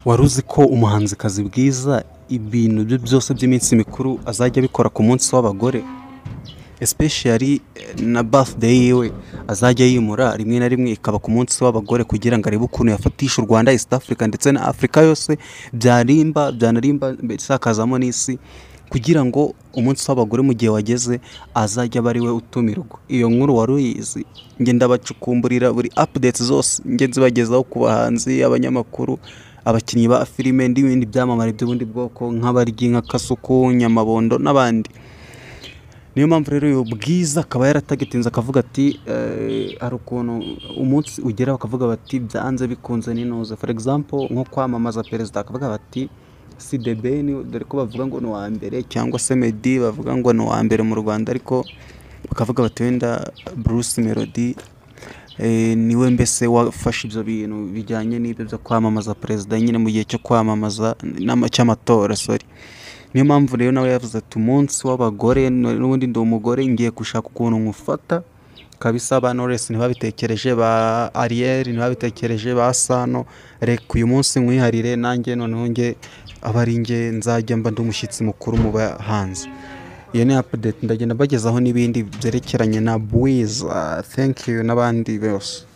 Wari uzi ko umuhanzikazi Bwiza ibintu bye byose by'iminsi mikuru azajya abikora ku munsi w'abagore, especially na birthday yiwe azajya yimura rimwe na rimwe ikaba ku munsi w'abagore kugira ngo arebe ukuntu yafatisha u Rwanda, East Africa ndetse na Afrika yose byanarimba isakazamo n'isi, kugira ngo umunsi w'abagore mu gihe wageze azajya aba ari we utumirwa. Iyo nkuru wari uyizi? Njye ndabacukumburira buri updates zose njye nzibagezaho ku bahanzi, abanyamakuru, abakinnyi ba filime n'ibindi byamamare by'ubundi bwoko nk'abaryi nka Kasuku, Nyamabondo n'abandi. Niyo mpamvu rero uyu Bwiza akaba yaratagetinze akavuga ati hari ukuntu umunsi ugera bakavuga bati byanze bikunze n'inoze, for example nko kwamamaza perezida akavuga bati si The Ben, dore ko bavuga ngo ni uwa mbere, cyangwa se Meddy bavuga ngo ni uwa mbere mu Rwanda, ariko bakavuga bati wenda Bruce Melody niwe mbese wafashe ibyo bintu bijyanye n'ibyo byo kwamamaza perezida nyine mu gihe cyo kwamamaza cy'amatora. Niyo mpamvu rero nawe yavuze ati umunsi w'abagore, n'ubundi ndi umugore ngiye gushaka ukuntu nkufata kabisa. Ba Knowless ntibabitekereje, ba Ariel ntibabitekereje, ba Sano, reka uyu munsi nkwiharire nanjye noneho nge aba ari nge nzajya mba ndi umushyitsi mukuru mu bahanzi. Iyo ni update ndagenda bagezaho n'ibindi byerekeranye na Bwiza. Thank you n'abandi bose.